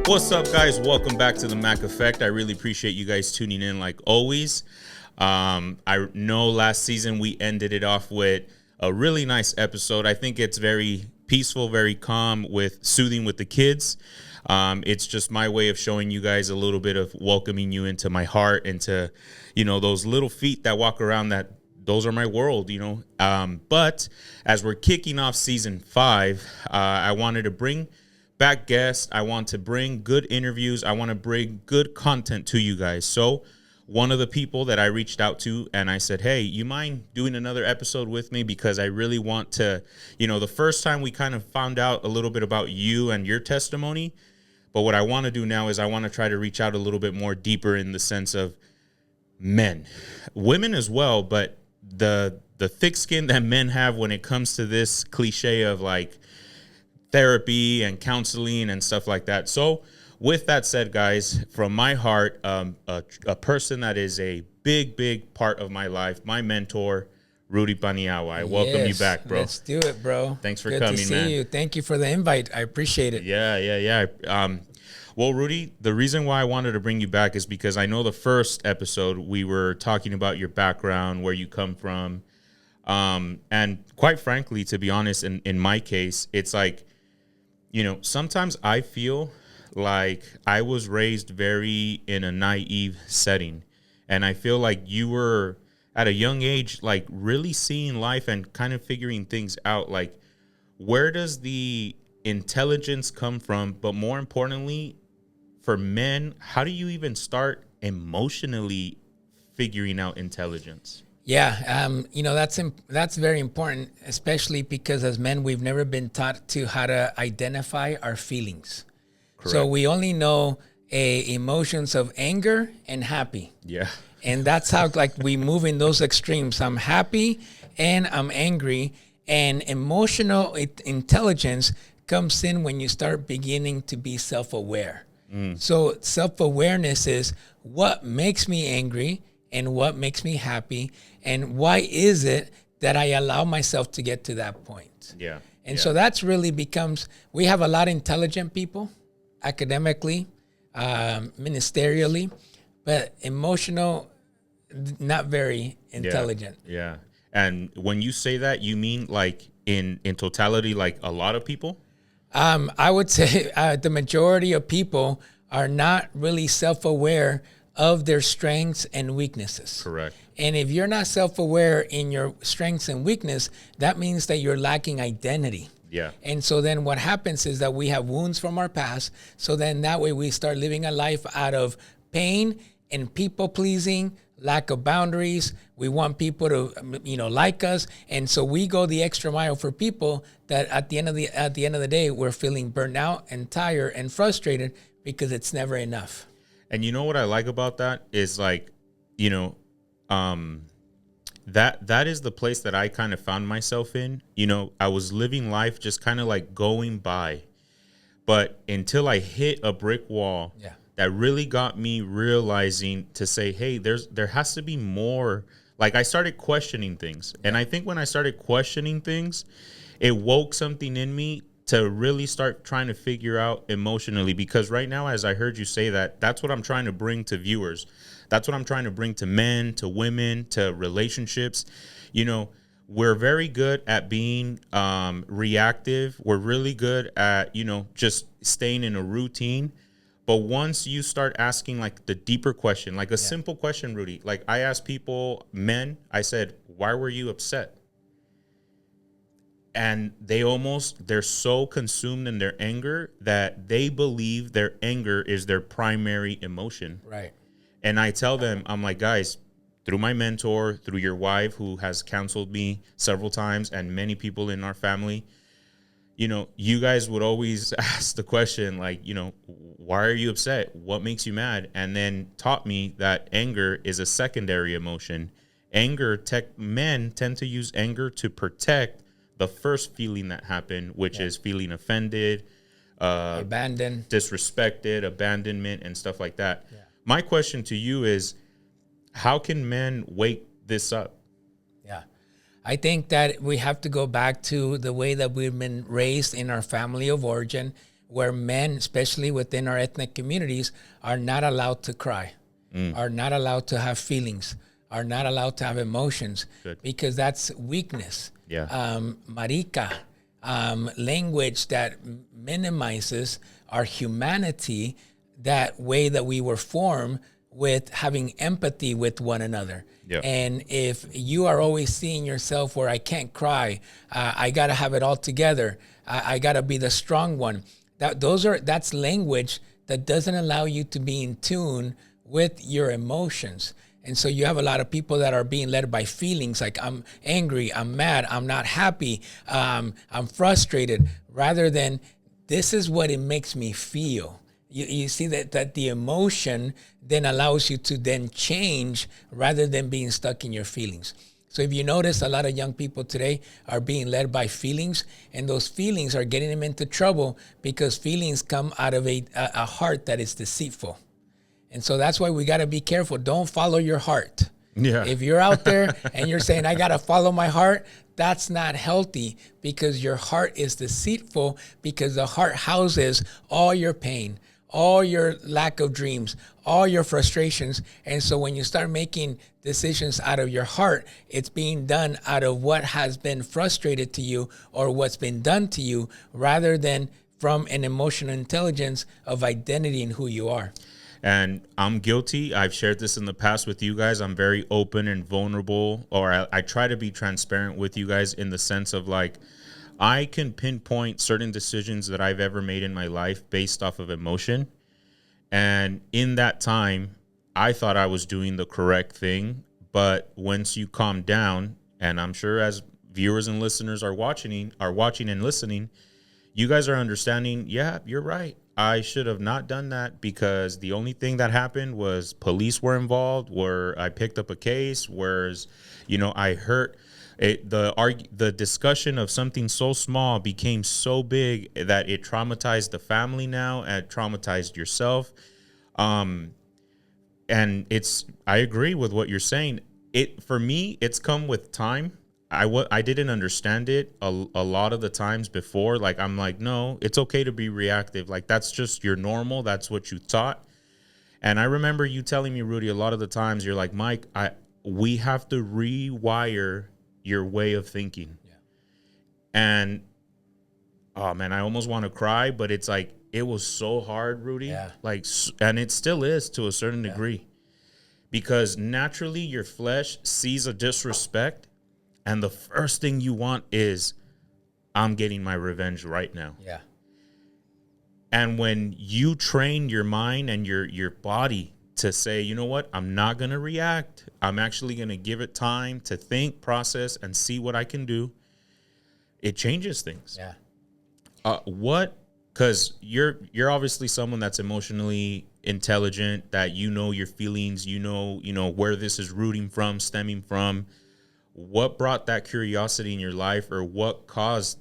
What's up, guys? Welcome back to the MAC Effect. I really appreciate you guys tuning in like always. I know last season we ended it off with a really nice episode. I think it's very peaceful, very calm, with soothing with the kids. It's just my way of showing you guys a little bit of welcoming you into my heart, into, those little feet that walk around, that those are my world, But as we're kicking off season 5, I wanted to bring back guests. I want to bring good interviews. I want to bring good content to you guys. So one of the people that I reached out to and I said, hey, you mind doing another episode with me? Because I really want to, the first time we kind of found out a little bit about you and your testimony. But what I want to do now is I want to try to reach out a little bit more deeper in the sense of men, women as well, but the thick skin that men have when it comes to this cliche of like therapy and counseling and stuff like that. So with that said, guys, from my heart, a person that is a big part of my life, my mentor, Rudy Paniagua. I welcome you back, bro. Let's do it, bro. Thanks for Good coming, to see man. you. Thank you for the invite. I appreciate it. Yeah. Well, Rudy, the reason why I wanted to bring you back is because I know the first episode we were talking about your background, where you come from. And quite frankly, to be honest, in my case, it's like, sometimes I feel like I was raised very in a naive setting. And I feel like you were at a young age, like really seeing life and kind of figuring things out. Like, where does the intelligence come from? But more importantly, for men, how do you even start emotionally figuring out intelligence? Yeah, that's very important, especially because as men, we've never been taught to how to identify our feelings. Correct. So we only know emotions of anger and happy. Yeah. And that's how we move in those extremes. I'm happy and I'm angry, and emotional intelligence comes in when you start beginning to be self-aware. So self-awareness is what makes me angry and what makes me happy, and why is it that I allow myself to get to that point? Yeah. And so that's really becomes, we have a lot of intelligent people, academically, ministerially, but emotional, not very intelligent. Yeah. And when you say that, you mean like in totality, like a lot of people? I would say the majority of people are not really self-aware of their strengths and weaknesses. Correct. And if you're not self-aware in your strengths and weakness, that means that you're lacking identity. Yeah. And so then what happens is that we have wounds from our past. So then that way we start living a life out of pain and people pleasing, lack of boundaries. We want people to, like us. And so we go the extra mile for people that at the end of the day, we're feeling burnt out and tired and frustrated because it's never enough. And you know what I like about that is like, that is the place that I kind of found myself in. I was living life just kind of like going by, but until I hit a brick wall, that really got me realizing to say, hey, there has to be more. Like I started questioning things. And I think when I started questioning things, it woke something in me to really start trying to figure out emotionally. Because right now, as I heard you say that, that's what I'm trying to bring to viewers. That's what I'm trying to bring to men, to women, to relationships. We're very good at being reactive. We're really good at, just staying in a routine. But once you start asking like the deeper question, like a simple question, Rudy, like I asked people, men, I said, why were you upset? And they're so consumed in their anger that they believe their anger is their primary emotion. Right. And I tell them, I'm like, guys, through my mentor, through your wife who has counseled me several times, and many people in our family, you guys would always ask the question, like, why are you upset? What makes you mad? And then taught me that anger is a secondary emotion. Men tend to use anger to protect the first feeling that happened, which is feeling offended, abandoned, disrespected, abandonment, and stuff like that. Yeah. My question to you is, how can men wake this up? Yeah. I think that we have to go back to the way that we've been raised in our family of origin, where men, especially within our ethnic communities, are not allowed to cry, are not allowed to have feelings, are not allowed to have emotions. Good. Because that's weakness. Yeah. Marica, language that minimizes our humanity, that way that we were formed with having empathy with one another. Yeah. And if you are always seeing yourself where I can't cry, I got to have it all together, I got to be the strong one. That's language that doesn't allow you to be in tune with your emotions. And so you have a lot of people that are being led by feelings like I'm angry, I'm mad, I'm not happy, I'm frustrated, rather than this is what it makes me feel. You see that the emotion then allows you to then change rather than being stuck in your feelings. So if you notice, a lot of young people today are being led by feelings, and those feelings are getting them into trouble because feelings come out of a heart that is deceitful. And so that's why we got to be careful. Don't follow your heart. Yeah. If you're out there and you're saying, I got to follow my heart, that's not healthy, because your heart is deceitful, because the heart houses all your pain, all your lack of dreams, all your frustrations. And so when you start making decisions out of your heart, it's being done out of what has been frustrated to you or what's been done to you, rather than from an emotional intelligence of identity in who you are. And I'm guilty. I've shared this in the past with you guys. I'm very open and vulnerable, or I try to be transparent with you guys in the sense of like, I can pinpoint certain decisions that I've ever made in my life based off of emotion. And in that time, I thought I was doing the correct thing. But once you calm down, and I'm sure as viewers and listeners are watching and listening, you guys are understanding, yeah, you're right. I should have not done that, because the only thing that happened was police were involved, where I picked up a case, whereas, I hurt. The discussion of something so small became so big that it traumatized the family now, and traumatized yourself. And I agree with what you're saying. For me, it's come with time. I didn't understand it a lot of the times before. Like, I'm like, no, it's okay to be reactive. Like, that's just your normal. That's what you taught. And I remember you telling me, Rudy, a lot of the times you're like, Mike, we have to rewire your way of thinking. Yeah. And, oh man, I almost want to cry, but it's like, it was so hard, Rudy. Yeah. Like, and it still is to a certain degree, because naturally your flesh sees a disrespect, and the first thing you want is, I'm getting my revenge right now. Yeah. And when you train your mind and your body to say, you know what, I'm not going to react. I'm actually going to give it time to think, process, and see what I can do. It changes things. Yeah. Because you're obviously someone that's emotionally intelligent, that your feelings, where this is stemming from. What brought that curiosity in your life, or what caused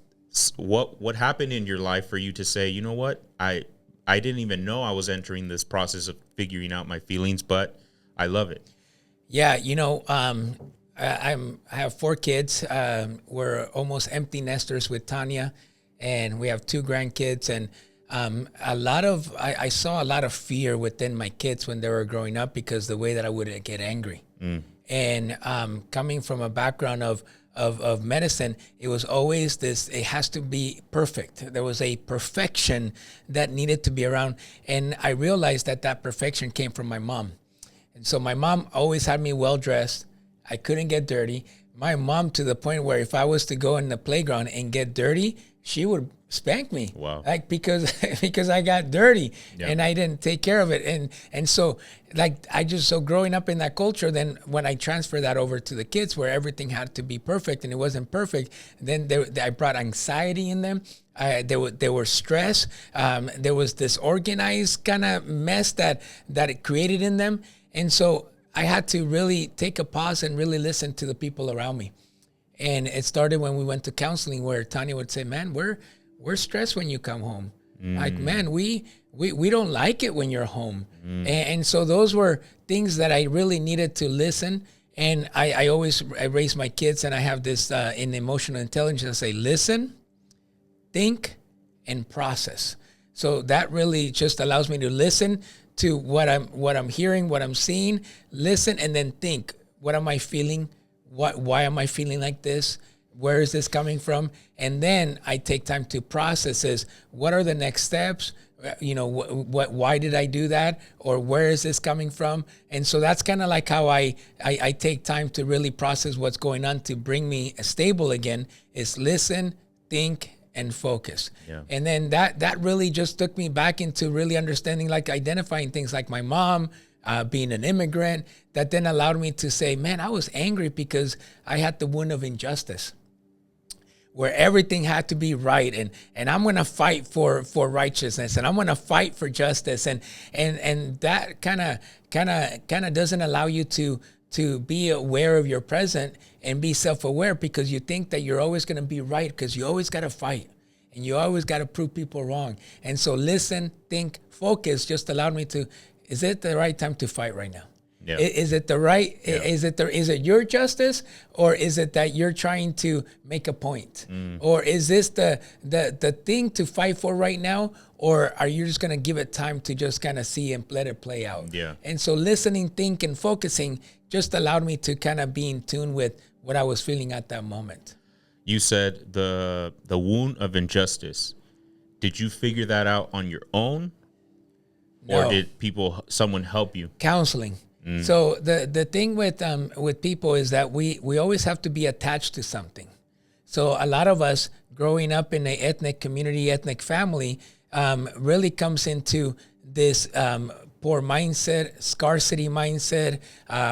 what happened in your life for you to say, you know what, I didn't even know I was entering this process of figuring out my feelings, but I love it. Yeah, I have 4 kids. We're almost empty nesters with Tanya, and we have 2 grandkids. And I saw a lot of fear within my kids when they were growing up, because the way that I would get angry. And coming from a background of medicine, it was always this, it has to be perfect. There was a perfection that needed to be around. And I realized that perfection came from my mom. And so my mom always had me well dressed. I couldn't get dirty. My mom, to the point where if I was to go in the playground and get dirty, she would spank me. Wow. Like, because I got dirty. Yep. And I didn't take care of it. And so growing up in that culture, then when I transferred that over to the kids, where everything had to be perfect and it wasn't perfect, then I brought anxiety in them. There were stress. There was this organized kind of mess that it created in them. And so I had to really take a pause and really listen to the people around me. And it started when we went to counseling, where Tanya would say, man, we're stressed when you come home. Like, man, we don't like it when you're home. And so those were things that I really needed to listen. And I raise my kids, and I have this in emotional intelligence, I say, listen, think, and process. So that really just allows me to listen to what I'm hearing, what I'm seeing, listen, and then think, what am I feeling? Why am I feeling like this? Where is this coming from? And then I take time to process this. What are the next steps? Why did I do that? Or where is this coming from? And so that's kind of like how I take time to really process what's going on to bring me stable again, is listen, think, and focus. Yeah. And then that really just took me back into really understanding, like identifying things like my mom, being an immigrant, that then allowed me to say, man, I was angry because I had the wound of injustice, where everything had to be right, and I'm gonna fight for righteousness, and I'm gonna fight for justice, and that kind of doesn't allow you to be aware of your present and be self-aware, because you think that you're always gonna be right, because you always gotta fight and you always gotta prove people wrong. And so listen, think, focus just allowed me to, is it the right time to fight right now? Yeah. Is it the right? Yeah. Is it your justice, or is it that you're trying to make a point, or is this the thing to fight for right now, or are you just gonna give it time to just kind of see and let it play out? Yeah. And so listening, thinking, focusing just allowed me to kind of be in tune with what I was feeling at that moment. You said the wound of injustice. Did you figure that out on your own, or No. did someone help you? Counseling. So the thing with people is that we always have to be attached to something. So a lot of us growing up in an ethnic community, ethnic family, really comes into this poor mindset, scarcity mindset,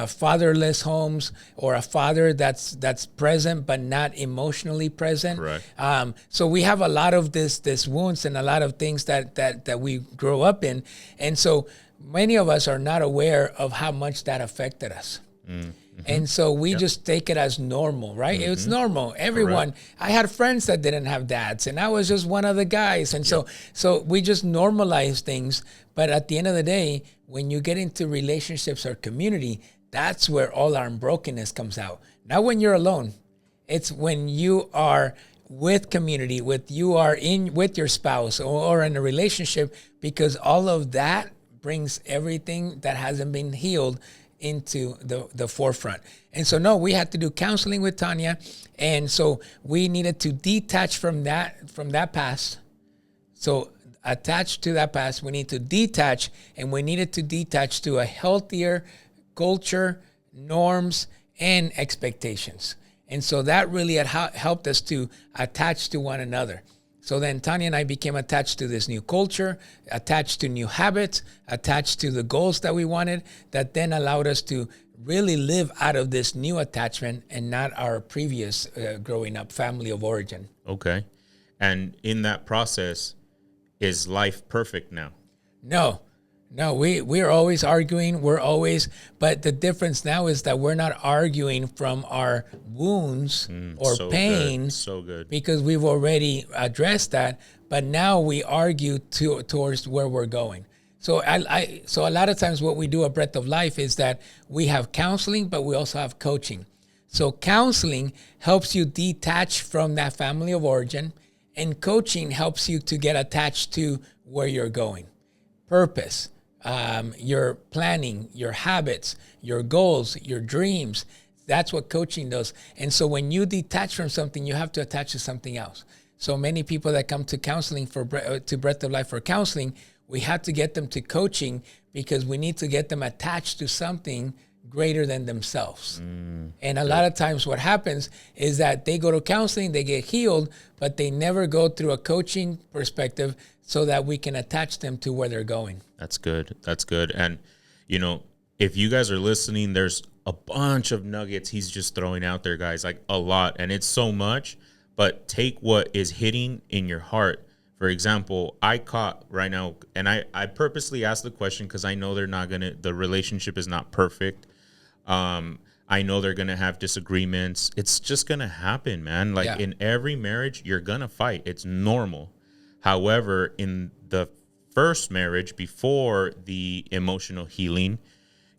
fatherless homes, or a father that's present but not emotionally present. Correct. So we have a lot of this wounds and a lot of things that we grow up in, and so many of us are not aware of how much that affected us. And so we just take it as normal, right? It's normal. Everyone, I had friends that didn't have dads, and I was just one of the guys. And so we just normalize things. But at the end of the day, when you get into relationships or community, that's where all our brokenness comes out. Not when you're alone. It's when you are with community, with your spouse or in a relationship, because all of that brings everything that hasn't been healed into the forefront. And so, no, we had to do counseling with Tanya. And so we needed to detach from that past. So attached to that past, we need to detach, and we needed to detach to a healthier culture, norms, and expectations. And so that really had helped us to attach to one another. So then Tanya and I became attached to this new culture, attached to new habits, attached to the goals that we wanted, that then allowed us to really live out of this new attachment and not our previous growing up family of origin. Okay. And in that process, is life perfect now? No, we're always arguing. But the difference now is that we're not arguing from our wounds or pain. So good. Because we've already addressed that. But now we argue towards where we're going. So so a lot of times what we do at Breath of Life is that we have counseling, but we also have coaching. So counseling helps you detach from that family of origin, and coaching helps you to get attached to where you're going. Purpose, your planning, your habits, your goals, your dreams. That's what coaching does. And so when you detach from something, you have to attach to something else. So many people that come to counseling to Breath of Life for counseling, we have to get them to coaching because we need to get them attached to something greater than themselves. And a lot of times what happens is that they go to counseling, they get healed, but they never go through a coaching perspective so that we can attach them to where they're going. That's good. And, if you guys are listening, there's a bunch of nuggets he's just throwing out there, guys, like a lot. And it's so much, but take what is hitting in your heart. For example, I caught right now, and I purposely asked the question because I know the relationship is not perfect. I know they're going to have disagreements. It's just going to happen, man. Like in every marriage, you're going to fight. It's normal. However, in the first marriage, before the emotional healing,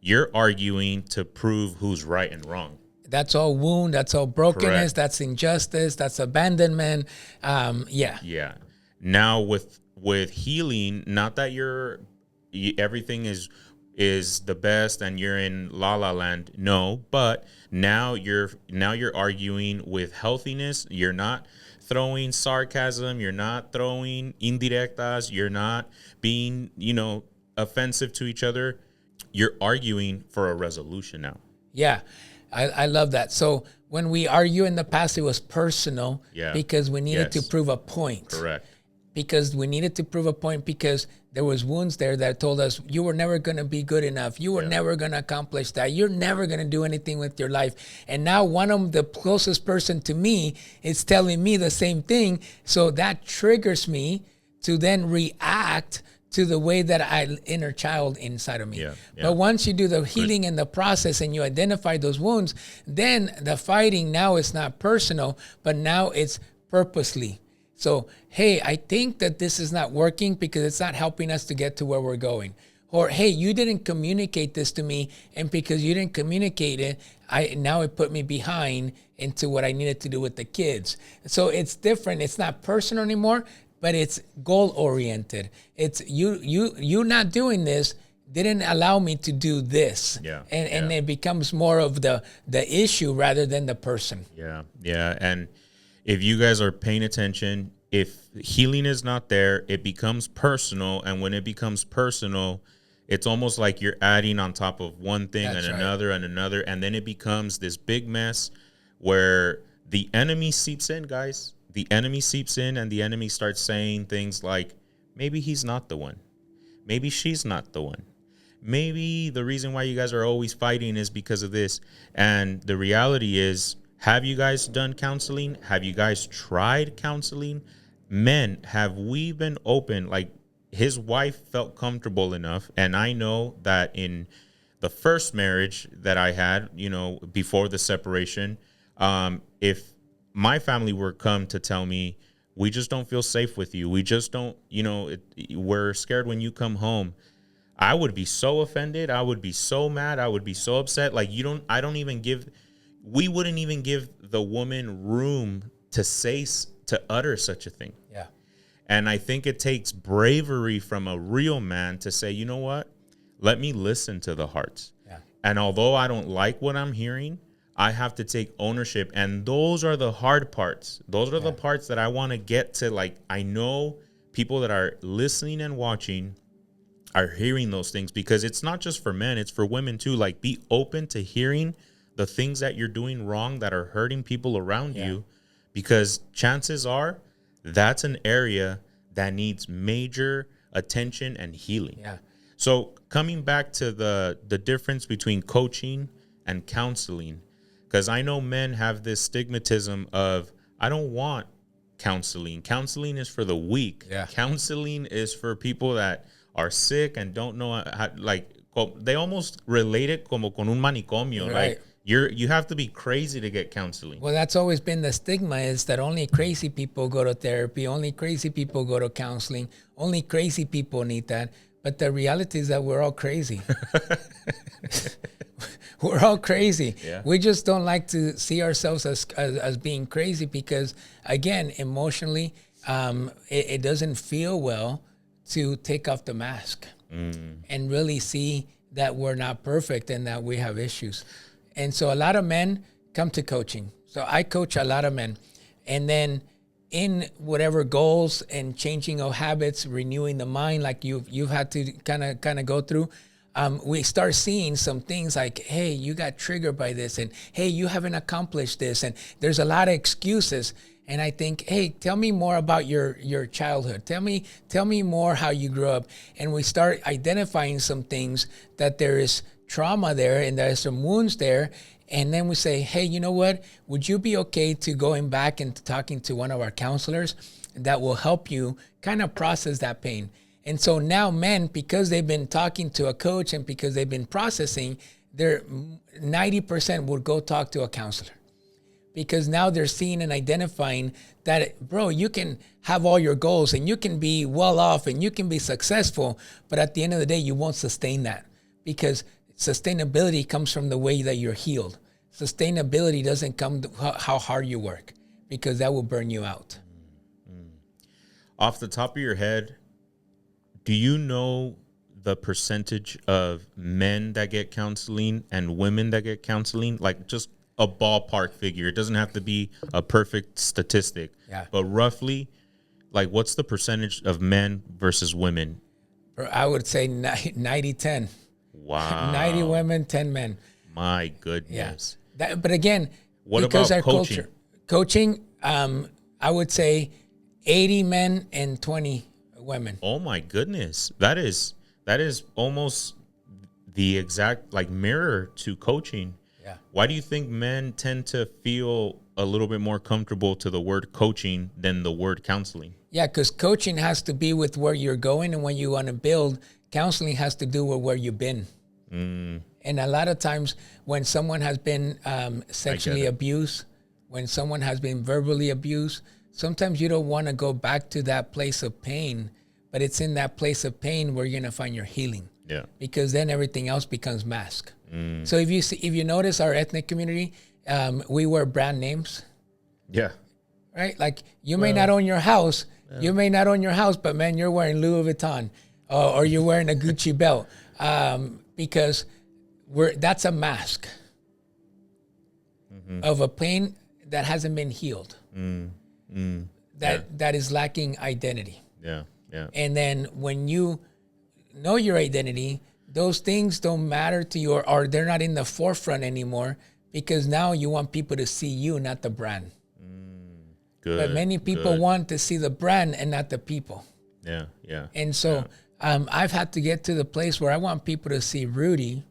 you're arguing to prove who's right and wrong. That's all wound. That's all brokenness. Correct. That's injustice. That's abandonment. Yeah. Now with with healing, not that everything is the best and you're in la la land. No, but now you're arguing with healthiness. You're not throwing sarcasm, you're not throwing indirectas, you're not being, offensive to each other. You're arguing for a resolution now. Yeah, I love that. So when we argue in the past, it was personal because we needed to prove a point. Correct. Because we needed to prove a point because there was wounds there that told us you were never going to be good enough. You were never going to accomplish that. You're never going to do anything with your life. And now one of the closest person to me is telling me the same thing. So that triggers me to then react to the way that inner child inside of me. But once you do the healing in the process and you identify those wounds, then the fighting now is not personal, but now it's purposely. So, hey, I think that this is not working because it's not helping us to get to where we're going. Or, hey, you didn't communicate this to me, and because you didn't communicate it, it put me behind into what I needed to do with the kids. So it's different. It's not personal anymore, but it's goal-oriented. It's you not doing this didn't allow me to do this. And it becomes more of the issue rather than the person. Yeah. And if you guys are paying attention, if healing is not there, it becomes personal. And when it becomes personal, it's almost like you're adding on top of one thing another. And then it becomes this big mess where the enemy seeps in, guys. The enemy seeps in and the enemy starts saying things like, maybe he's not the one. Maybe she's not the one. Maybe the reason why you guys are always fighting is because of this. And the reality is, have you guys done counseling? Have you guys tried counseling? Men, have we been open? Like, his wife felt comfortable enough. And I know that in the first marriage that I had, before the separation, if my family were come to tell me, we just don't feel safe with you, we just don't, we're scared when you come home, I would be so offended. I would be so mad. I would be so upset. Like, we wouldn't even give the woman room to utter such a thing. Yeah. And I think it takes bravery from a real man to say, you know what? Let me listen to the hearts. Yeah. And although I don't like what I'm hearing, I have to take ownership. And those are the hard parts. Those are the parts that I want to get to. Like, I know people that are listening and watching are hearing those things, because it's not just for men, it's for women too. Like, be open to hearing the things that you're doing wrong that are hurting people around you, because chances are that's an area that needs major attention and healing. Yeah. So coming back to the difference between coaching and counseling, because I know men have this stigmatism of, I don't want counseling. Counseling is for the weak. Yeah. Counseling is for people that are sick and don't know how, they almost relate it como con un manicomio. Right. Like, you have to be crazy to get counseling. Well, that's always been the stigma, is that only crazy people go to therapy, only crazy people go to counseling, only crazy people need that. But the reality is that we're all crazy. We're all crazy. Yeah. We just don't like to see ourselves as being crazy because, again, emotionally, it doesn't feel well to take off the mask and really see that we're not perfect and that we have issues. And so a lot of men come to coaching. So I coach a lot of men. And then in whatever goals and changing of habits, renewing the mind, like you've had to kind of go through, we start seeing some things like, hey, you got triggered by this, and hey, you haven't accomplished this, and there's a lot of excuses. And I think, hey, tell me more about your childhood. Tell me more how you grew up. And we start identifying some things that there is trauma there and there's some wounds there. And then we say, hey, you know what? Would you be okay to going back and talking to one of our counselors that will help you kind of process that pain? And so now men, because they've been talking to a coach and because they've been processing, they're 90% would go talk to a counselor. Because now they're seeing and identifying that, bro, you can have all your goals and you can be well off and you can be successful, but at the end of the day, you won't sustain that, because sustainability comes from the way that you're healed. Sustainability doesn't come to how hard you work, because that will burn you out. Off the top of your head, Do you know the percentage of men that get counseling and women that get counseling? Like just a ballpark figure. It doesn't have to be a perfect statistic. Yeah. But roughly, like what's the percentage of men versus women? I would say 90-10. Wow. 90 women, 10 men. My goodness. Yeah. But again, What because about our coaching? culture, coaching, I would say 80 men and 20 women. Oh my goodness. That is almost the exact like mirror to coaching. Yeah. Why do you think men tend to feel a little bit more comfortable to the word coaching than the word counseling? Yeah, because coaching has to be with where you're going and what you want to build. Counseling has to do with where you've been. And a lot of times when someone has been sexually abused, when someone has been verbally abused, sometimes you don't want to go back to that place of pain, but it's in that place of pain where you're going to find your healing. Yeah. Because then everything else becomes mask. So if you notice our ethnic community, we wear brand names. Yeah. Right? Like you may not own your house. You may not own your house, but man, you're wearing Louis Vuitton or you're wearing a Gucci belt because that's a mask of a pain that hasn't been healed. That is lacking identity. Yeah. Yeah. And then when you know your identity, those things don't matter to you or they're not in the forefront anymore because now you want people to see you, not the brand. Good. But many people want to see the brand and not the people. Yeah. Yeah. And so I've had to get to the place where I want people to see Rudy,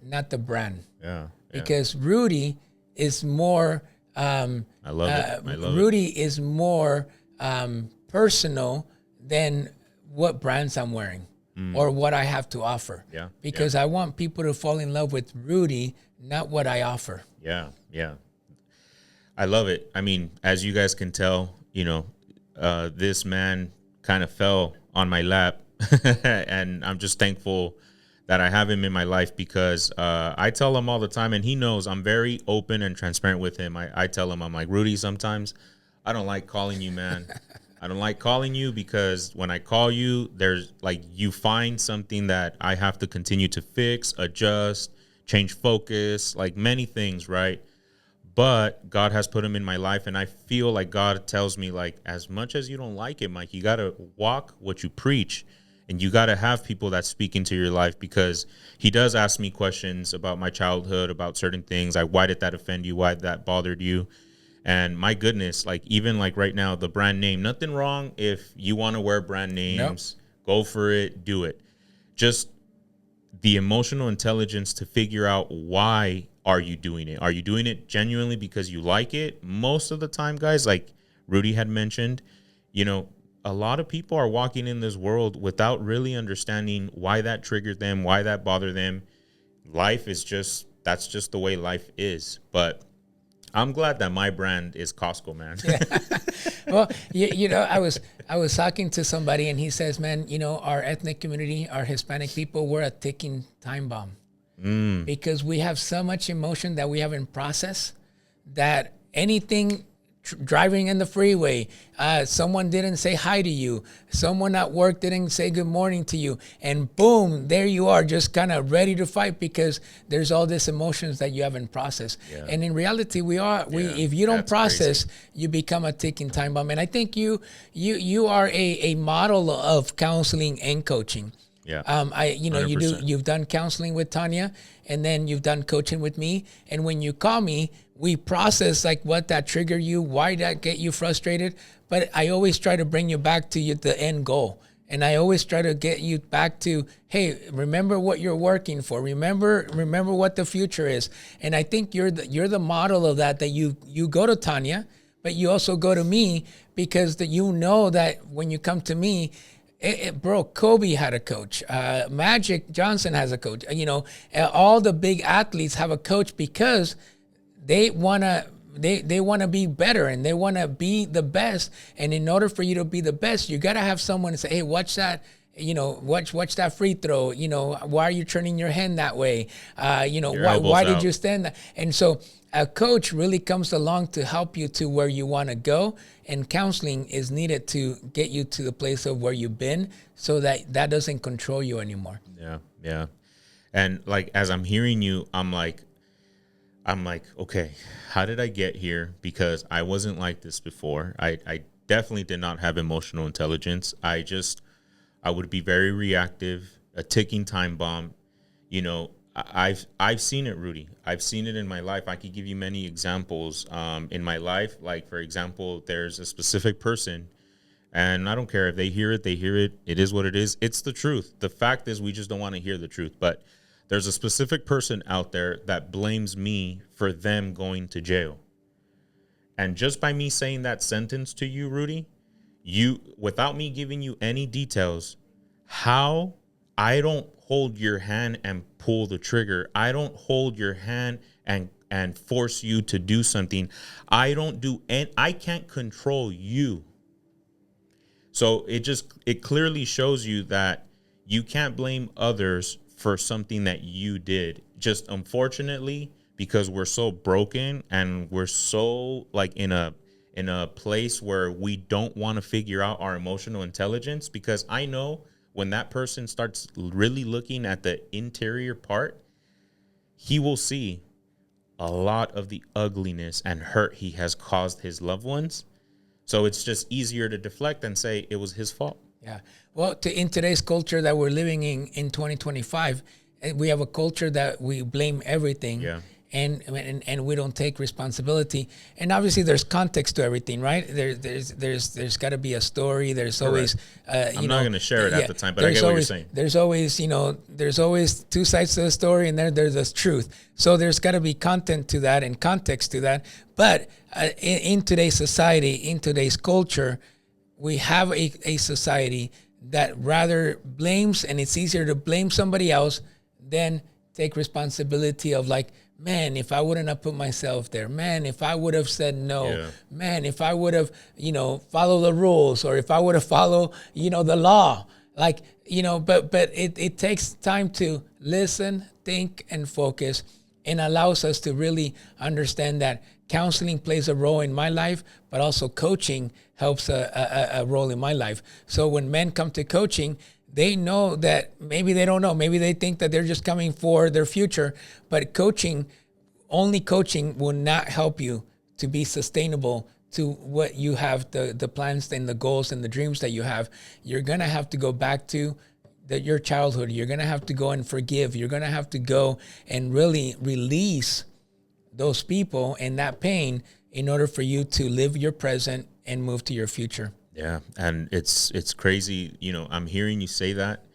not the brand. Yeah. Because Rudy is more... I love it. Rudy is more personal than what brands I'm wearing or what I have to offer. Yeah. Because I want people to fall in love with Rudy, not what I offer. Yeah. Yeah. I love it. I mean, as you guys can tell, this man kind of fell on my lap and I'm just thankful that I have him in my life because I tell him all the time and he knows I'm very open and transparent with him. I tell him, I'm like, Rudy, sometimes I don't like calling you, man. I don't like calling you because when I call you, there's like you find something that I have to continue to fix, adjust, change focus, like many things, right? But God has put him in my life, and I feel like God tells me, like, as much as you don't like it, Mike, you got to walk what you preach, and you got to have people that speak into your life because he does ask me questions about my childhood, about certain things. Like, why did that offend you? Why that bothered you? And my goodness, like, even like right now, the brand name, nothing wrong if you want to wear brand names, go for it, do it. Just the emotional intelligence to figure out why are you doing it? Are you doing it genuinely because you like it? Most of the time, guys, like Rudy had mentioned, a lot of people are walking in this world without really understanding why that triggered them, why that bothered them. Life is that's just the way life is. But I'm glad that my brand is Costco, man. Yeah. Well, I was talking to somebody and he says, man, our ethnic community, our Hispanic people, we're a ticking time bomb. Because we have so much emotion that we haven't processed that anything driving in the freeway, someone didn't say hi to you, someone at work didn't say good morning to you, and boom, there you are, just kind of ready to fight because there's all these emotions that you haven't processed. Yeah. And in reality, if you don't process, crazy. You become a ticking time bomb. And I think you are a model of counseling and coaching. Yeah. You've done counseling with Tanya, and then you've done coaching with me. And when you call me, we process like what that triggered you, why that get you frustrated. But I always try to bring you back to the end goal. And I always try to get you back to, hey, remember what you're working for. Remember what the future is. And I think you're the model of that you go to Tanya, but you also go to me because that when you come to me, bro, Kobe had a coach. Magic Johnson has a coach. All the big athletes have a coach because they wanna be better and they wanna be the best. And in order for you to be the best, you gotta have someone say, "Hey, watch that," watch that free throw. Why are you turning your hand that way? Your Why elbows did out. you stand that? And so a coach really comes along to help you to where you want to go, and counseling is needed to get you to the place of where you've been, so that doesn't control you anymore. Yeah, yeah. And like as I'm hearing you, I'm like, okay, how did I get here? Because I wasn't like this before. I definitely did not have emotional intelligence. I would be very reactive, a ticking time bomb. I've seen it, Rudy. I've seen it in my life. I could give you many examples in my life. Like, for example, there's a specific person, and I don't care if they hear it, they hear it. It is what it is. It's the truth. The fact is, we just don't want to hear the truth. But there's a specific person out there that blames me for them going to jail. And just by me saying that sentence to you, Rudy, without me giving you any details, how I don't hold your hand and pull the trigger. I don't hold your hand and force you to do something. I can't control you. So it clearly shows you that you can't blame others for something that you did. Just unfortunately, because we're so broken and we're so like in a place where we don't want to figure out our emotional intelligence, because I know when that person starts really looking at the interior part, he will see a lot of the ugliness and hurt he has caused his loved ones. So it's just easier to deflect and say it was his fault. Yeah. Well, in today's culture that we're living in 2025, we have a culture that we blame everything. Yeah. And we don't take responsibility. And obviously, there's context to everything, right? There's got to be a story. There's always, I'm not going to share it at the time, but I get what you're saying. There's always two sides to the story, and there's the truth. So there's got to be content to that and context to that. But in today's society, in today's culture, we have a society that rather blames, and it's easier to blame somebody else than take responsibility of like, man, if I wouldn't have put myself there, man, if I would have said no, man, if I would have, follow the rules, or if I would have followed, the law, but it takes time to listen, think, and focus, and allows us to really understand that counseling plays a role in my life, but also coaching helps a role in my life. So when men come to coaching, they know that maybe they don't know. Maybe they think that they're just coming for their future. But only coaching will not help you to be sustainable to what you have, the plans and the goals and the dreams that you have. You're going to have to go back to your childhood. You're going to have to go and forgive. You're going to have to go and really release those people and that pain in order for you to live your present and move to your future. Yeah, and it's crazy. I'm hearing you say that,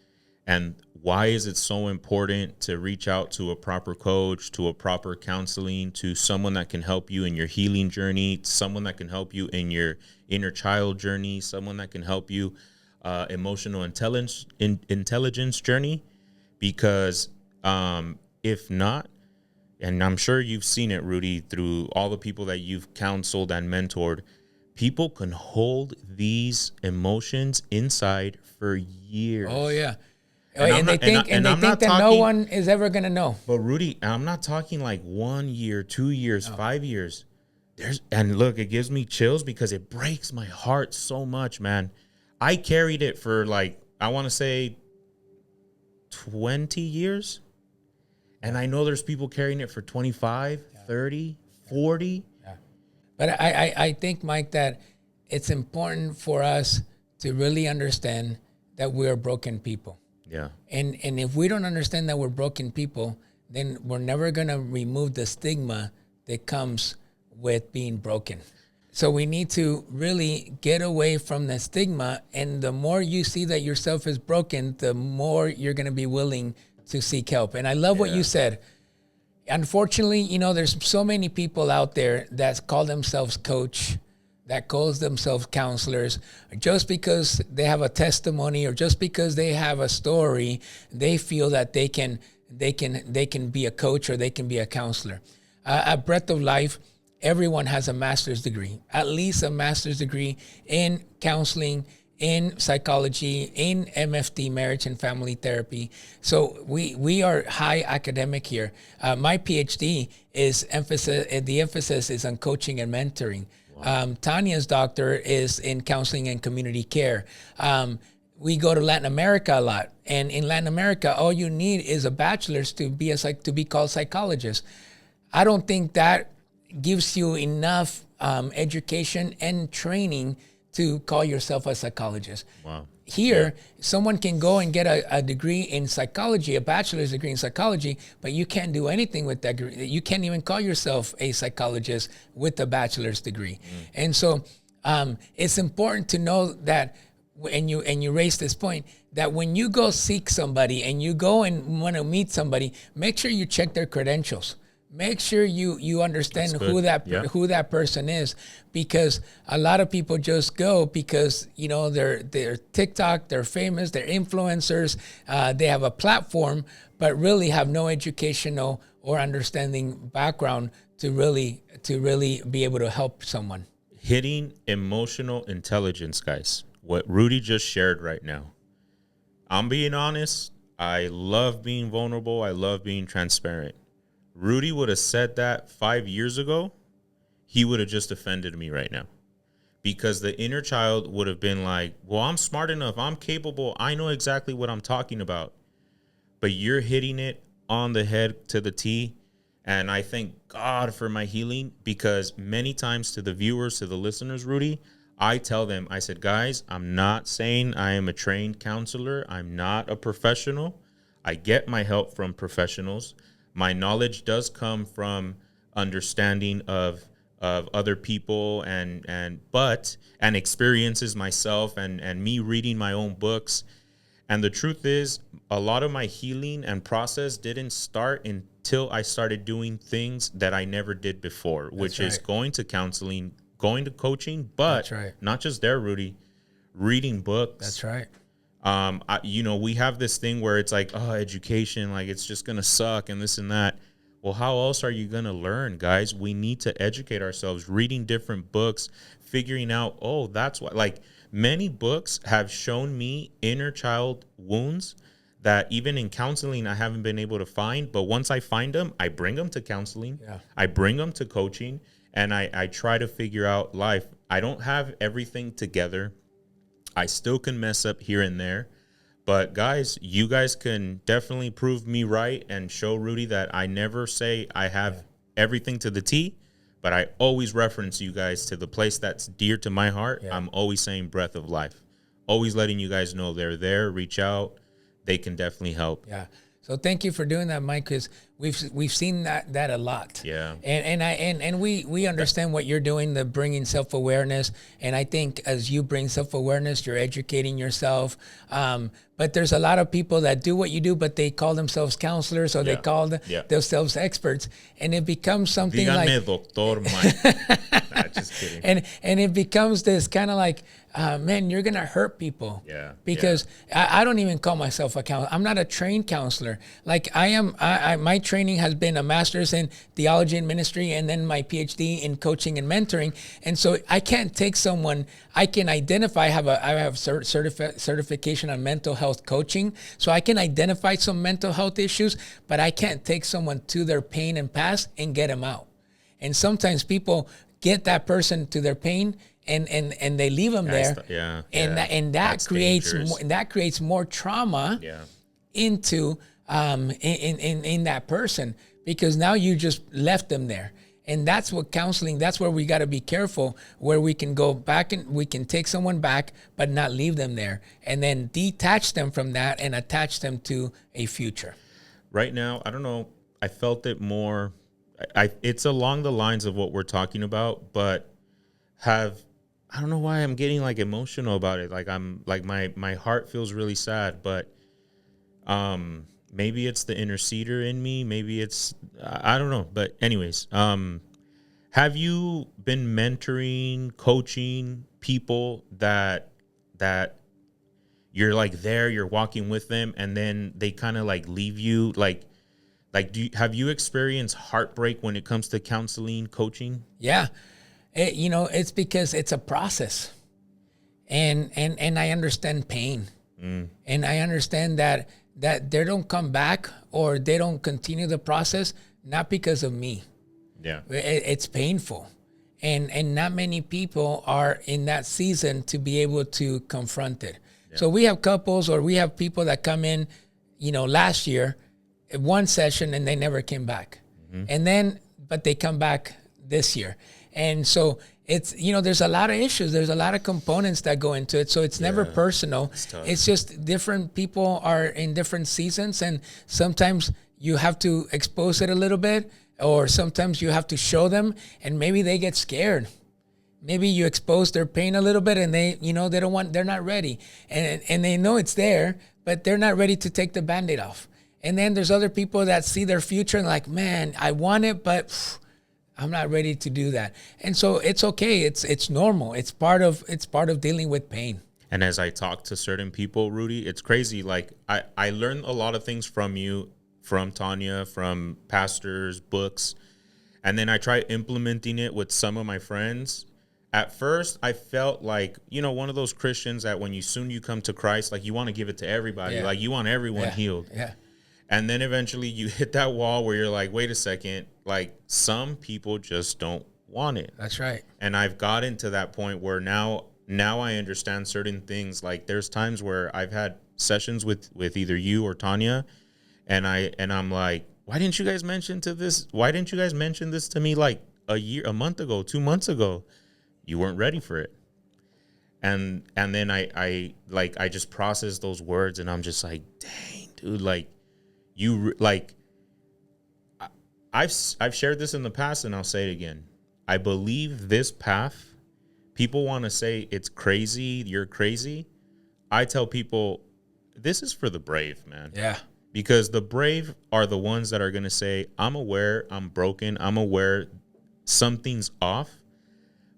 and why is it so important to reach out to a proper coach, to a proper counseling, to someone that can help you in your healing journey, someone that can help you in your inner child journey, someone that can help you emotional intelligence journey? Because if not, and I'm sure you've seen it, Rudy, through all the people that you've counseled and mentored, people can hold these emotions inside for years. Oh, yeah. And they think that no one is ever going to know. But Rudy, I'm not talking like 1 year, 2 years, 5 years. And look, it gives me chills because it breaks my heart so much, man. I carried it for I want to say 20 years. And I know there's people carrying it for 25, 30, 40. But I think, Mike, that it's important for us to really understand that we are broken people. Yeah. And if we don't understand that we're broken people, then we're never going to remove the stigma that comes with being broken. So we need to really get away from the stigma. And the more you see that yourself is broken, the more you're going to be willing to seek help. And I love what you said. Unfortunately, there's so many people out there that call themselves coach, that calls themselves counselors, just because they have a testimony or just because they have a story, they feel that they can be a coach or they can be a counselor. At Breath of Life, everyone has a master's degree, at least a master's degree in counseling, in psychology, in MFT, marriage and family therapy. So we are high academic here. My PhD is the emphasis is on coaching and mentoring. Wow. Tanya's doctor is in counseling and community care. We go to Latin America a lot, and in Latin America, all you need is a bachelor's to be called psychologist. I don't think that gives you enough education and training to call yourself a psychologist. Wow. Here, someone can go and get a degree in psychology, a bachelor's degree in psychology, but you can't do anything with that degree. You can't even call yourself a psychologist with a bachelor's degree. And so it's important to know that, and you raise this point, that when you go seek somebody and you go and want to meet somebody, make sure you check their credentials. Make sure you understand who that person is, because a lot of people just go because they're TikTok, they're famous, they're influencers, they have a platform, but really have no educational or understanding background to really be able to help someone. Hitting emotional intelligence, guys. What Rudy just shared right now. I'm being honest. I love being vulnerable. I love being transparent. Rudy would have said that 5 years ago, he would have just offended me right now, because the inner child would have been like, well, I'm smart enough. I'm capable. I know exactly what I'm talking about. But you're hitting it on the head to the T. And I thank God for my healing, because many times to the viewers, to the listeners, Rudy, I tell them, I said, guys, I'm not saying I am a trained counselor. I'm not a professional. I get my help from professionals. My knowledge does come from understanding of other people and experiences myself and me reading my own books. And the truth is, a lot of my healing and process didn't start until I started doing things that I never did before, which is going to counseling, going to coaching, but not just there, Rudy, reading books. That's right. We have this thing where it's like, oh, education, like it's just going to suck and this and that. Well, how else are you going to learn, guys? We need to educate ourselves, reading different books, figuring out, oh, that's why. Like, many books have shown me inner child wounds that even in counseling I haven't been able to find. But once I find them, I bring them to counseling. Yeah. I bring them to coaching, and I try to figure out life. I don't have everything together. I still can mess up here and there. But guys, you guys can definitely prove me right and show Rudy that I never say I have everything to the T, but I always reference you guys to the place that's dear to my heart. I'm always saying breath of life. Always letting you guys know they're there, reach out. They can definitely help. Yeah. So thank you for doing that, Mike, because we've seen that a lot. Yeah. And we understand what you're doing, the bringing self-awareness. And I think as you bring self-awareness, you're educating yourself. But there's a lot of people that do what you do, but they call themselves counselors or they call themselves experts, and it becomes something Dígame, doctor Mike. Nah, just kidding. And it becomes this kind of like, man, you're gonna hurt people. Yeah. Because I don't even call myself a counselor. I'm not a trained counselor. Like I am. My training has been a master's in theology and ministry, and then my PhD in coaching and mentoring. And so I can't take someone. I can identify. I have certification on mental health coaching, so I can identify some mental health issues, but I can't take someone to their pain and past and get them out. And sometimes people get that person to their pain and they leave them there. And that creates more trauma into in that person, because now you just left them there. And that's what counseling, that's where we got to be careful, where we can go back and we can take someone back, but not leave them there, and then detach them from that and attach them to a future. Right now, I don't know, I felt it more, it's along the lines of what we're talking about, but I don't know why I'm getting like emotional about it. Like I'm like my heart feels really sad, but maybe it's the interceder in me. Maybe it's, I don't know. But anyways, have you been mentoring, coaching people that you're like there, you're walking with them, and then they kind of like leave you? Like have you experienced heartbreak when it comes to counseling, coaching? Yeah. It's because it's a process. and I understand pain. And I understand that they don't come back or they don't continue the process, not because of me. Yeah. It's painful. And not many people are in that season to be able to confront it. Yeah. So we have couples or we have people that come in, last year, one session, and they never came back. And then, but they come back this year. And so it's, there's a lot of issues. There's a lot of components that go into it. So it's never personal. It's just different people are in different seasons. And sometimes you have to expose it a little bit, or sometimes you have to show them, and maybe they get scared. Maybe you expose their pain a little bit and they, they're not ready. And they know it's there, but they're not ready to take the Band-Aid off. And then there's other people that see their future and like, man, I want it, but I'm not ready to do that. And so it's okay. It's normal. It's part of dealing with pain. And as I talk to certain people, Rudy, it's crazy. Like I learned a lot of things from you, from Tanya, from pastors, books. And then I try implementing it with some of my friends. At first, I felt like, one of those Christians that when you come to Christ, like you want to give it to everybody. Yeah. Like you want everyone healed. Yeah. And then eventually you hit that wall where you're like, wait a second, like some people just don't want it. That's right. And I've gotten to that point where now I understand certain things. Like there's times where I've had sessions with either you or Tanya, and I'm like, why didn't you guys mention this to me like a month ago, 2 months ago? You weren't ready for it. And then I just process those words, and I'm just like, dang, dude, like I've shared this in the past, and I'll say it again. I believe this path, people want to say it's crazy, you're crazy. I tell people this is for the brave, man. Yeah. Because the brave are the ones that are going to say, I'm aware I'm broken. I'm aware something's off,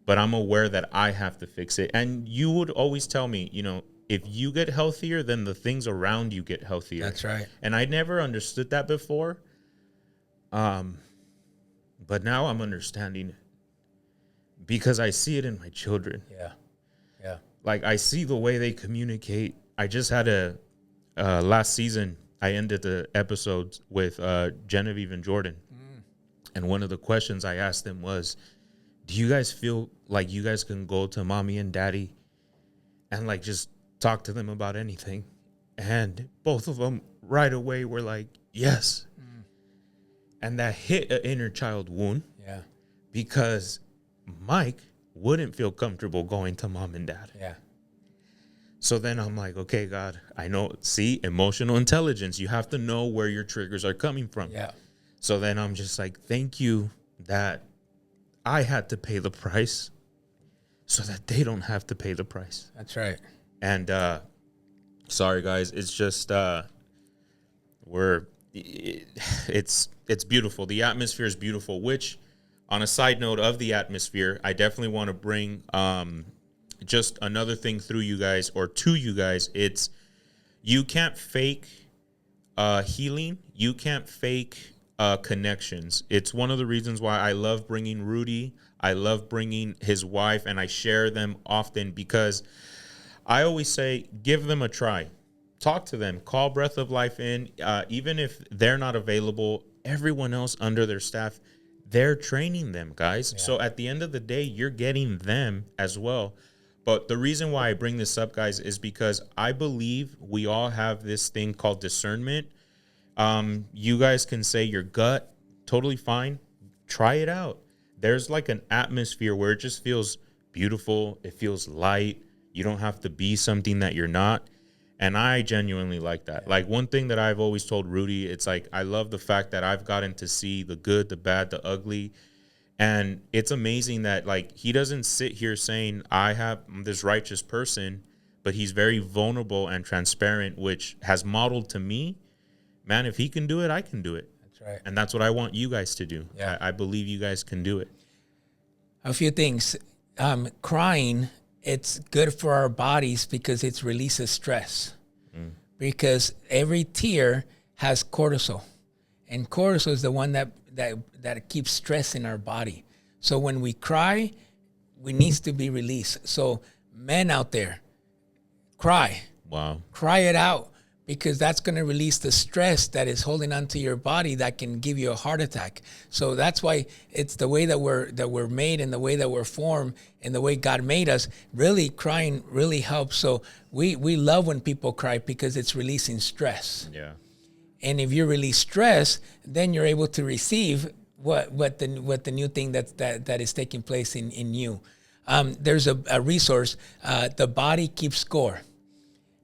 but I'm aware that I have to fix it. And you would always tell me, if you get healthier, then the things around you get healthier. That's right. And I never understood that before. But now I'm understanding it because I see it in my children. Yeah. Yeah. Like I see the way they communicate. I just had last season, I ended the episodes with Genevieve and Jordan. And one of the questions I asked them was, do you guys feel like you guys can go to mommy and daddy and like just talk to them about anything? And both of them right away were like, yes. And that hit an inner child wound. Yeah. Because Mike wouldn't feel comfortable going to mom and dad. Yeah. So then I'm like, okay, God, I know. See, emotional intelligence. You have to know where your triggers are coming from. Yeah. So then I'm just like, thank you that I had to pay the price so that they don't have to pay the price. That's right. And sorry, guys. It's just it's beautiful. The atmosphere is beautiful, which on a side note of the atmosphere, I definitely want to bring just another thing through you guys or to you guys. It's you can't fake healing. You can't fake connections. It's one of the reasons why I love bringing Rudy. I love bringing his wife, and I share them often because I always say, give them a try. Talk to them. Call Breath of Life in. Even if they're not available, everyone else under their staff, they're training them, guys. Yeah. So at the end of the day, you're getting them as well. But the reason why I bring this up, guys, is because I believe we all have this thing called discernment. You guys can say your gut, totally fine. Try it out. There's like an atmosphere where it just feels beautiful. It feels light. You don't have to be something that you're not. And I genuinely like that. Like one thing that I've always told Rudy, it's like, I love the fact that I've gotten to see the good, the bad, the ugly. And it's amazing that like, he doesn't sit here saying I'm this righteous person, but he's very vulnerable and transparent, which has modeled to me, man, if he can do it, I can do it. That's right. And that's what I want you guys to do. Yeah. I believe you guys can do it. A few things. Crying, it's good for our bodies because it releases stress. Because every tear has cortisol. And cortisol is the one that keeps stress in our body. So when we cry, it needs to be released. So men out there, cry. Wow. Cry it out, because that's going to release the stress that is holding onto your body that can give you a heart attack. So that's why it's the way that we're made, and the way that we're formed, and the way God made us. Really, crying really helps. So we love when people cry, because it's releasing stress. Yeah. And if you release stress, then you're able to receive what the new thing that is taking place in you. There's a resource, The Body Keeps Score.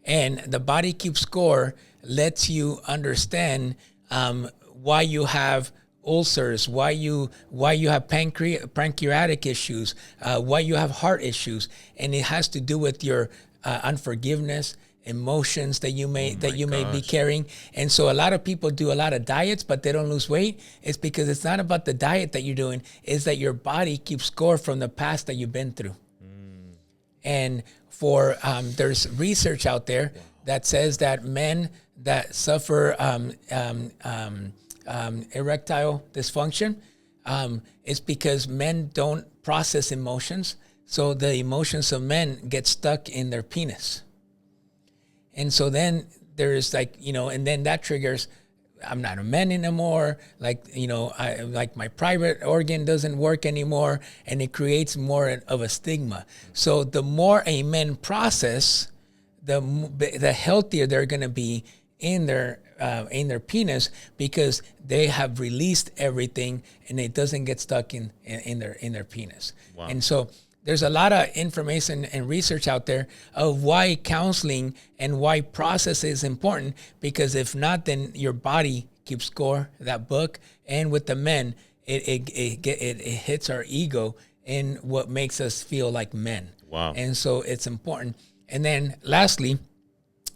And The Body Keeps Score lets you understand why you have ulcers, why you have pancreatic issues, why you have heart issues, and it has to do with your unforgiveness, emotions that you may be carrying. And so a lot of people do a lot of diets, but they don't lose weight. It's because it's not about the diet that you're doing; it's that your body keeps score from the past that you've been through. And there's research out there that says that men that suffer erectile dysfunction, it's because men don't process emotions. So the emotions of men get stuck in their penis. And so then there's and then that triggers, I'm not a man anymore. Like my private organ doesn't work anymore, and it creates more of a stigma. So the more a man process, the healthier they're going to be in their penis, because they have released everything, and it doesn't get stuck in their penis. Wow. And so there's a lot of information and research out there of why counseling and why process is important, because if not, then your body keeps score, that book. And with the men, it hits our ego in what makes us feel like men. Wow. And so it's important. And then lastly,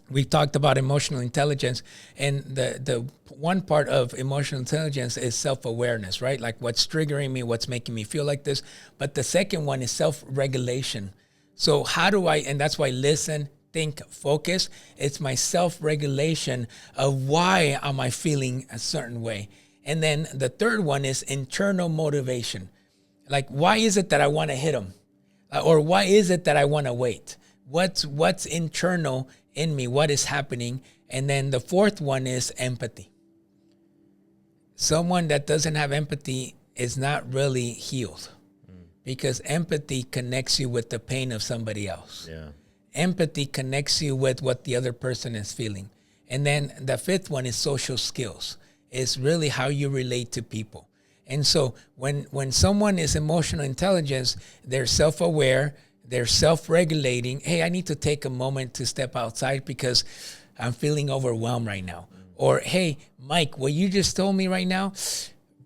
we talked about emotional intelligence, and the one part of emotional intelligence is self-awareness, right? Like what's triggering me, what's making me feel like this. But the second one is self-regulation. So how do and that's why listen, think, focus. It's my self-regulation of why am I feeling a certain way. And then the third one is internal motivation. Like, why is it that I want to hit them? Or why is it that I want to wait? What's internal in me? What is happening? And then the fourth one is empathy. Someone that doesn't have empathy is not really healed, because empathy connects you with the pain of somebody else. Yeah. Empathy connects you with what the other person is feeling. And then the fifth one is social skills. It's really how you relate to people. And so when someone is emotional intelligence, they're self-aware, they're self-regulating. Hey, I need to take a moment to step outside because I'm feeling overwhelmed right now. Or, hey, Mike, what you just told me right now,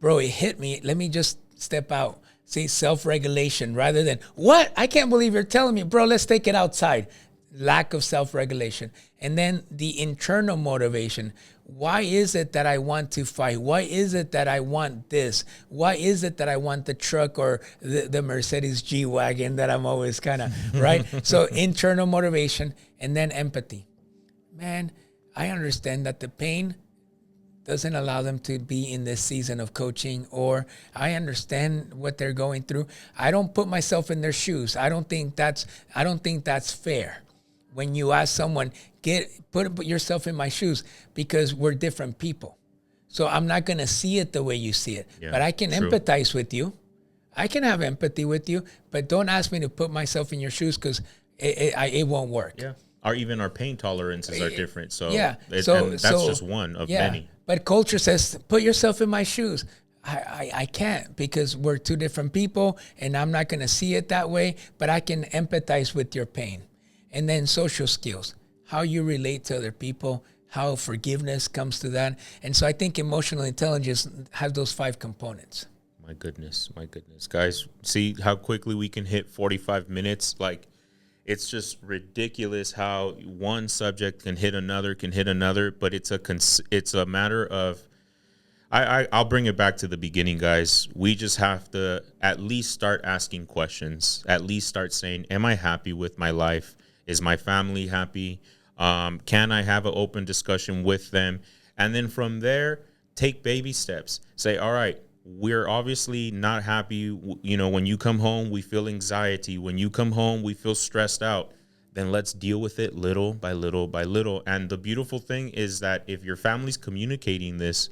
bro, it hit me. Let me just step out. See, self-regulation rather than, what? I can't believe you're telling me, bro, let's take it outside. Lack of self-regulation. And then the internal motivation. Why is it that I want to fight? Why is it that I want this? Why is it that I want the truck or the Mercedes G-Wagon that I'm always kind of, right? So internal motivation, and then empathy. Man, I understand that the pain doesn't allow them to be in this season of coaching, or I understand what they're going through. I don't put myself in their shoes. I don't think that's fair. When you ask someone, put yourself in my shoes, because we're different people. So I'm not going to see it the way you see it, but I can empathize with you. I can have empathy with you, but don't ask me to put myself in your shoes, because it won't work. Yeah. Or even our pain tolerances are different. So that's just one of many. But culture says, put yourself in my shoes. I can't, because we're two different people, and I'm not going to see it that way, but I can empathize with your pain. And then social skills, how you relate to other people, how forgiveness comes to that. And so I think emotional intelligence has those 5 components. My goodness. Guys, see how quickly we can hit 45 minutes? Like, it's just ridiculous how one subject can hit another, but it's a matter of, I'll bring it back to the beginning, guys. We just have to at least start asking questions, at least start saying, am I happy with my life? Is my family happy? Can I have an open discussion with them? And then from there, take baby steps. Say, all right, we're obviously not happy. You know, when you come home, we feel anxiety. When you come home, we feel stressed out. then let's deal with it little by little by little. And the beautiful thing is that if your family's communicating this,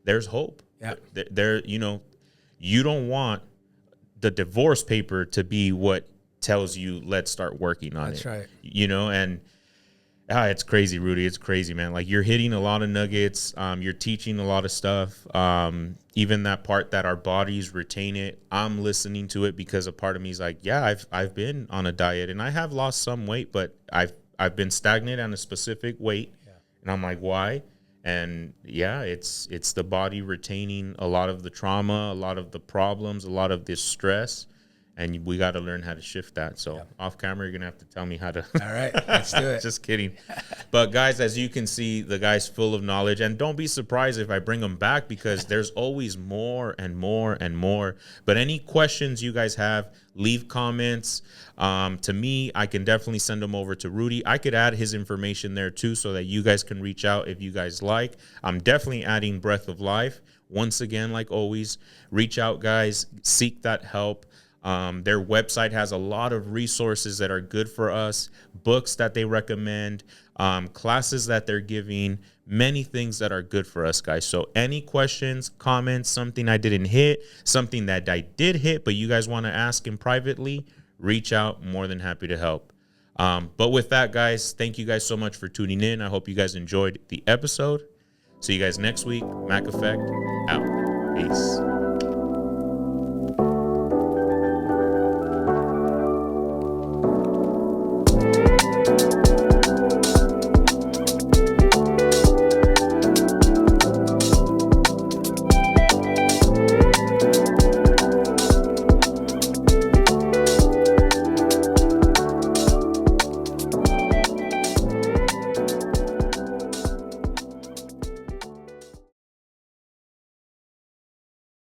there's hope. Yeah. There, you know, you don't want the divorce paper to be what tells you let's start working on it. That's right. You know, and it's crazy, Rudy. It's crazy, man. Like, you're hitting a lot of nuggets. You're teaching a lot of stuff. Even that part that our bodies retain it. I'm listening to it because a part of me is like, yeah, I've been on a diet and I have lost some weight, but I've been stagnant on a specific weight. Yeah. And I'm like, why? And yeah, it's the body retaining a lot of the trauma, a lot of the problems, a lot of this stress. And we got to learn how to shift that. So off camera, you're going to have to tell me how to. All right, let's do it. Just kidding. But guys, as you can see, the guy's full of knowledge. And don't be surprised if I bring him back, because there's always more and more and more. But any questions you guys have, leave comments. To me, I can definitely send them over to Rudy. I could add his information there too, so that you guys can reach out if you guys like. I'm definitely adding Breath of Life. Once again, like always, reach out, guys. Seek that help. Their website has a lot of resources that are good for us, books that they recommend, classes that they're giving, many things that are good for us, guys. So any questions, comments, something I didn't hit, something that I did hit, but you guys want to ask him privately, reach out. More than happy to help. But with that, guys, thank you guys so much for tuning in. I hope you guys enjoyed the episode. See you guys next week. Mac Effect out. Peace.